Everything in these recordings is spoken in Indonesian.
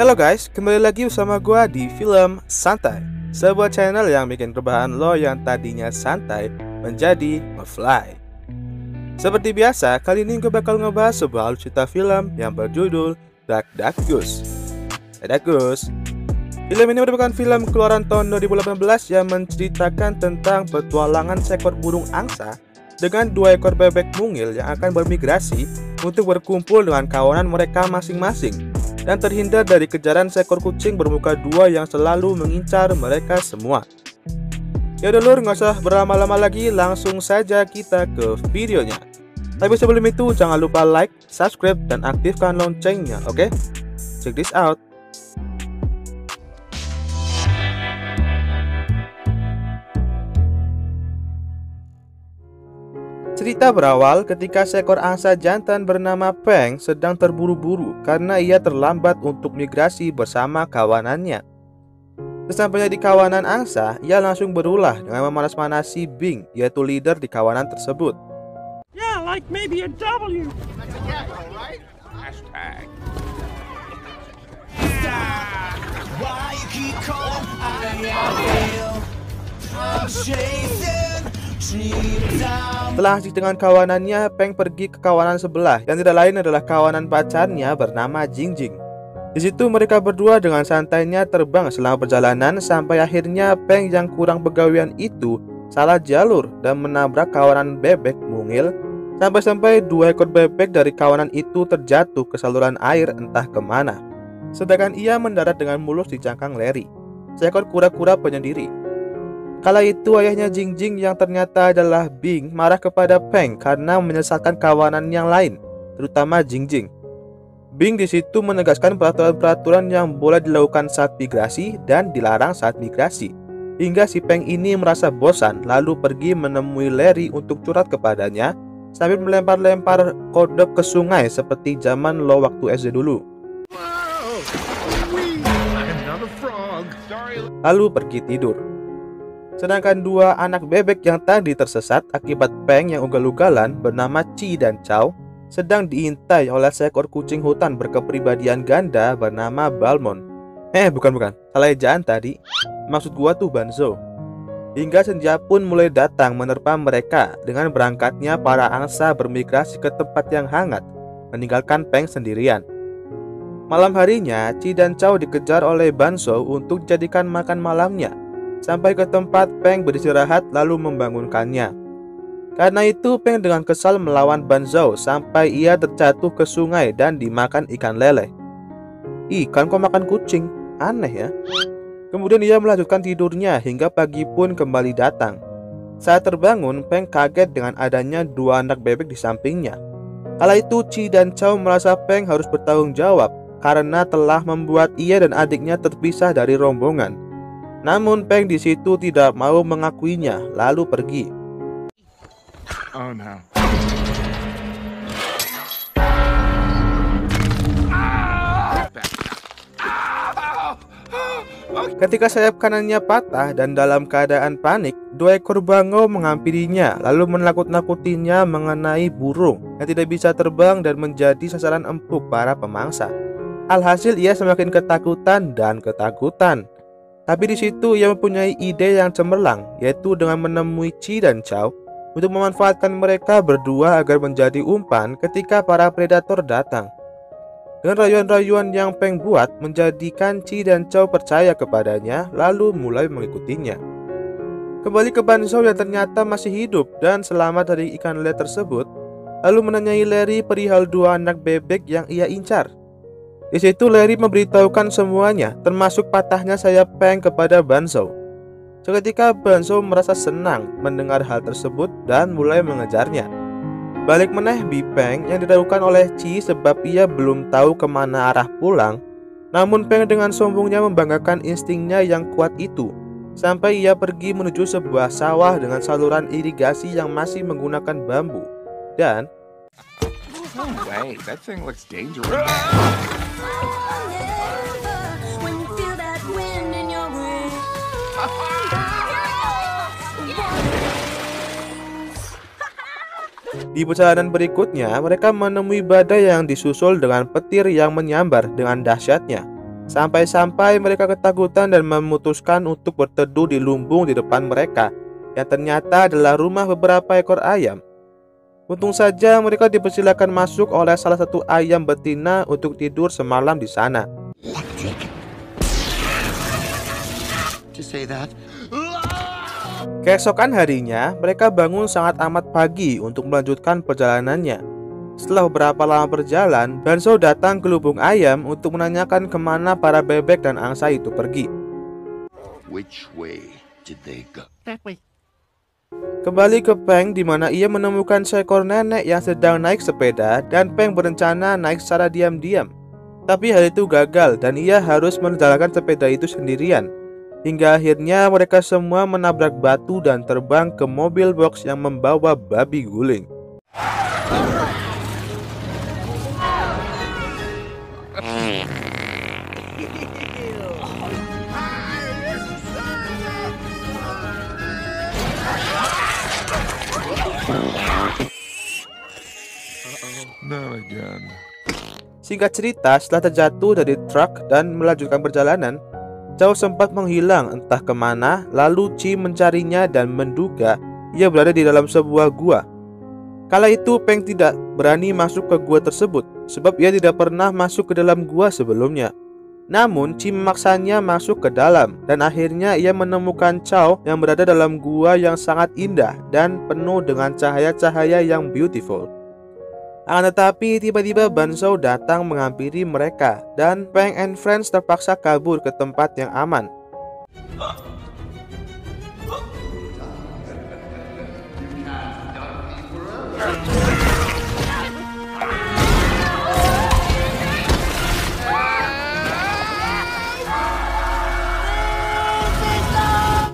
Halo guys, kembali lagi bersama gua di Film Santai, sebuah channel yang bikin rebahan lo yang tadinya santai menjadi ngefly. Seperti biasa, kali ini gue bakal ngebahas sebuah cerita film yang berjudul Duck Duck Goose. Duck Goose. Film ini merupakan film keluaran tahun 2018 yang menceritakan tentang petualangan seekor burung angsa dengan 2 ekor bebek mungil yang akan bermigrasi untuk berkumpul dengan kawanan mereka masing-masing dan terhindar dari kejaran seekor kucing bermuka 2 yang selalu mengincar mereka semua. Yaudah lur, nggak usah berlama-lama lagi, langsung saja kita ke videonya. Tapi sebelum itu jangan lupa like, subscribe, dan aktifkan loncengnya, oke? Check this out. Cerita berawal ketika seekor angsa jantan bernama Peng sedang terburu-buru karena ia terlambat untuk migrasi bersama kawanannya. Sesampainya di kawanan angsa, ia langsung berulah dengan memanas-manasi Bing, yaitu leader di kawanan tersebut. Yeah, like maybe a W. Hashtag. Why you keep calling? I'm chasing dreams down. Setelah asik dengan kawanannya, Peng pergi ke kawanan sebelah yang tidak lain adalah kawanan pacarnya bernama Jingjing. Di situ mereka berdua dengan santainya terbang selama perjalanan sampai akhirnya Peng yang kurang begawian itu salah jalur dan menabrak kawanan bebek mungil sampai 2 ekor bebek dari kawanan itu terjatuh ke saluran air entah kemana. Sedangkan ia mendarat dengan mulus di cangkang Larry, seekor kura-kura penyendiri. Kala itu ayahnya Jingjing yang ternyata adalah Bing marah kepada Peng karena menyesatkan kawanan yang lain, terutama Jingjing. Bing di situ menegaskan peraturan-peraturan yang boleh dilakukan saat migrasi dan dilarang saat migrasi. Hingga si Peng ini merasa bosan lalu pergi menemui Larry untuk curhat kepadanya sambil melempar-lempar kodok ke sungai seperti zaman lo waktu SD dulu. Lalu pergi tidur. Sedangkan 2 anak bebek yang tadi tersesat akibat Peng yang ugal-ugalan bernama Chi dan Chow sedang diintai oleh seekor kucing hutan berkepribadian ganda bernama Balmon. Bukan, salah ejaan tadi. Maksud gua tuh Banzo. Hingga senja pun mulai datang menerpa mereka dengan berangkatnya para angsa bermigrasi ke tempat yang hangat, meninggalkan Peng sendirian. Malam harinya, Chi dan Chow dikejar oleh Banzo untuk dijadikan makan malamnya, sampai ke tempat Peng beristirahat lalu membangunkannya. Karena itu Peng dengan kesal melawan Banzo sampai ia terjatuh ke sungai dan dimakan ikan lele. Ikan kok makan kucing? Aneh ya. Kemudian ia melanjutkan tidurnya hingga pagi pun kembali datang. Saat terbangun, Peng kaget dengan adanya 2 anak bebek di sampingnya. Kala itu Chi dan Chow merasa Peng harus bertanggung jawab karena telah membuat ia dan adiknya terpisah dari rombongan. Namun Peng di situ tidak mau mengakuinya, lalu pergi. Oh no. Ketika sayap kanannya patah dan dalam keadaan panik, 2 ekor bangau menghampirinya lalu menakut-nakutinya mengenai burung yang tidak bisa terbang dan menjadi sasaran empuk para pemangsa. Alhasil ia semakin ketakutan dan ketakutan. Tapi di situ ia mempunyai ide yang cemerlang, yaitu dengan menemui Chi dan Chow untuk memanfaatkan mereka berdua agar menjadi umpan ketika para predator datang. Dengan rayuan-rayuan yang Peng buat menjadikan Chi dan Chow percaya kepadanya lalu mulai mengikutinya. Kembali ke Banzo yang ternyata masih hidup dan selamat dari ikan lele tersebut, lalu menanyai Larry perihal 2 anak bebek yang ia incar. Di situ Larry memberitahukan semuanya, termasuk patahnya sayap Peng kepada Banzo. Seketika Banzo merasa senang mendengar hal tersebut dan mulai mengejarnya. Balik meneh Peng yang diragukan oleh Chi sebab ia belum tahu kemana arah pulang. Namun Peng dengan sombongnya membanggakan instingnya yang kuat itu, sampai ia pergi menuju sebuah sawah dengan saluran irigasi yang masih menggunakan bambu. Dan No way, that thing looks dangerous. di perjalanan berikutnya mereka menemui badai yang disusul dengan petir yang menyambar dengan dahsyatnya. Sampai-sampai mereka ketakutan dan memutuskan untuk berteduh di lumbung di depan mereka, yang ternyata adalah rumah beberapa ekor ayam. Untung saja mereka dipersilakan masuk oleh salah satu ayam betina untuk tidur semalam di sana. Keesokan harinya, mereka bangun sangat amat pagi untuk melanjutkan perjalanannya. Setelah beberapa lama berjalan, Banzo datang ke lubung ayam untuk menanyakan kemana para bebek dan angsa itu pergi. Which way did they go? That way. Kembali ke Peng, di mana ia menemukan seekor nenek yang sedang naik sepeda, dan Peng berencana naik secara diam-diam. Tapi hal itu gagal dan ia harus menjalankan sepeda itu sendirian. Hingga akhirnya mereka semua menabrak batu dan terbang ke mobil box yang membawa babi guling. Not again. Singkat cerita, setelah terjatuh dari truk dan melanjutkan perjalanan, Chow sempat menghilang entah kemana. Lalu Chi mencarinya dan menduga ia berada di dalam sebuah gua. Kala itu Peng tidak berani masuk ke gua tersebut sebab ia tidak pernah masuk ke dalam gua sebelumnya. Namun Chi memaksanya masuk ke dalam, dan akhirnya ia menemukan Chow yang berada dalam gua yang sangat indah dan penuh dengan cahaya-cahaya yang beautiful. Akan tetapi tiba-tiba Banzo datang menghampiri mereka, dan Peng and Friends terpaksa kabur ke tempat yang aman.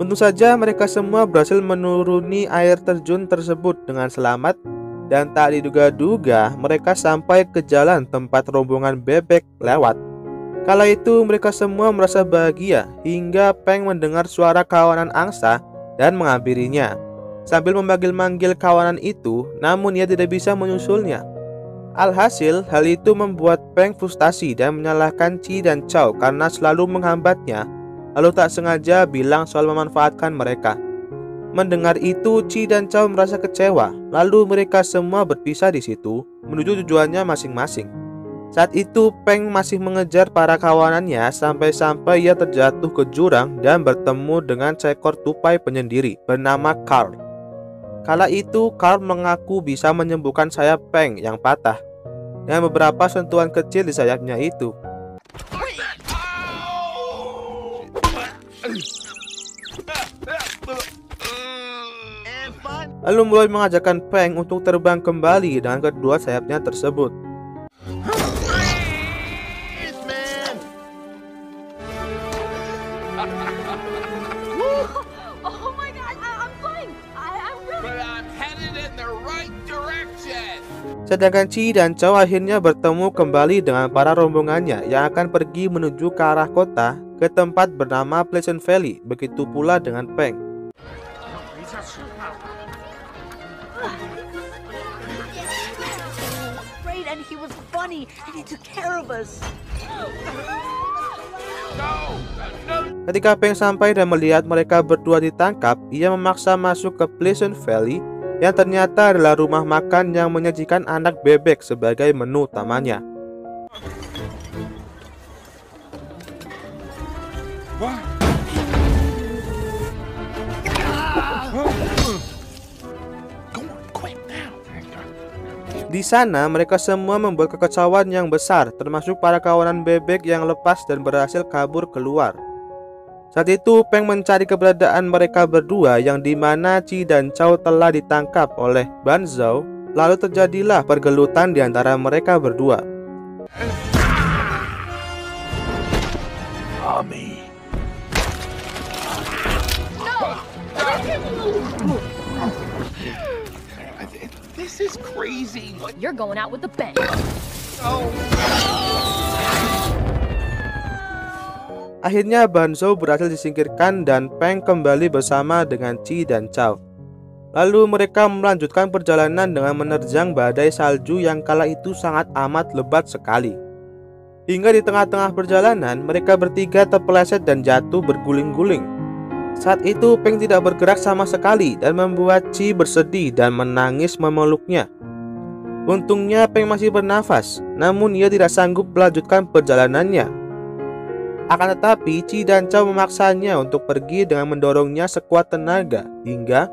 Untung saja mereka semua berhasil menuruni air terjun tersebut dengan selamat. Dan tak diduga-duga mereka sampai ke jalan tempat rombongan bebek lewat. Kala itu mereka semua merasa bahagia hingga Peng mendengar suara kawanan angsa dan menghampirinya sambil memanggil-manggil kawanan itu, namun ia tidak bisa menyusulnya. Alhasil hal itu membuat Peng frustasi dan menyalahkan Chi dan Chow karena selalu menghambatnya, lalu tak sengaja bilang soal memanfaatkan mereka. Mendengar itu, Chi dan Chow merasa kecewa. Lalu mereka semua berpisah di situ, menuju tujuannya masing-masing. Saat itu, Peng masih mengejar para kawanannya sampai-sampai ia terjatuh ke jurang dan bertemu dengan seekor tupai penyendiri bernama Carl. Kala itu, Carl mengaku bisa menyembuhkan sayap Peng yang patah dan beberapa sentuhan kecil di sayapnya itu. Lalu mulai mengajakkan Peng untuk terbang kembali dengan kedua sayapnya tersebut. Oh my God, I'm flying. I'm really. But I'm headed in the right direction. Sedangkan Chi dan Chow akhirnya bertemu kembali dengan para rombongannya yang akan pergi menuju ke arah kota ke tempat bernama Pleasant Valley. Begitu pula dengan Peng. Great, and he was funny, and he took care of us. Ketika Peng sampai dan melihat mereka berdua ditangkap, ia memaksa masuk ke Pleasant Valley yang ternyata adalah rumah makan yang menyajikan anak bebek sebagai menu utamanya. Di sana mereka semua membuat kekacauan yang besar, termasuk para kawanan bebek yang lepas dan berhasil kabur keluar. Saat itu Peng mencari keberadaan mereka berdua, yang dimana Chi dan Chow telah ditangkap oleh Banzo. Lalu terjadilah pergelutan di antara mereka berdua. This is crazy. You're going out with a bang. Akhirnya Banzo berhasil disingkirkan dan Peng kembali bersama dengan Chi dan Chow. Lalu mereka melanjutkan perjalanan dengan menerjang badai salju yang kala itu sangat amat lebat sekali. Hingga di tengah-tengah perjalanan, mereka bertiga terpeleset dan jatuh berguling-guling. Saat itu Peng tidak bergerak sama sekali dan membuat Chi bersedih dan menangis memeluknya. Untungnya Peng masih bernafas, namun ia tidak sanggup melanjutkan perjalanannya. Akan tetapi Chi dan Chow memaksanya untuk pergi dengan mendorongnya sekuat tenaga hingga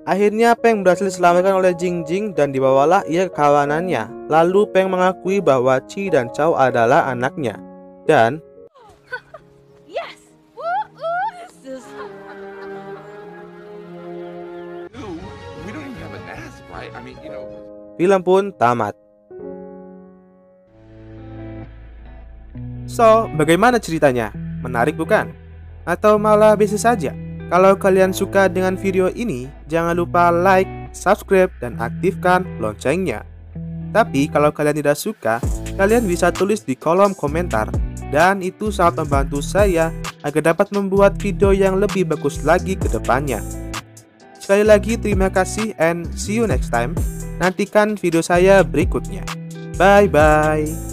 akhirnya Peng berhasil diselamatkan oleh Jing Jing dan dibawalah ia ke kawanannya. Lalu Peng mengakui bahwa Chi dan Chow adalah anaknya. Dan Yes! Ooh, we don't even have a nest, right? I mean, film pun tamat. So, bagaimana ceritanya? Menarik bukan? Atau malah biasa saja? Kalau kalian suka dengan video ini, jangan lupa like, subscribe, dan aktifkan loncengnya. Tapi kalau kalian tidak suka, kalian bisa tulis di kolom komentar. Dan itu sangat membantu saya agar dapat membuat video yang lebih bagus lagi ke depannya. Sekali lagi terima kasih and see you next time. Nantikan video saya berikutnya. Bye-bye.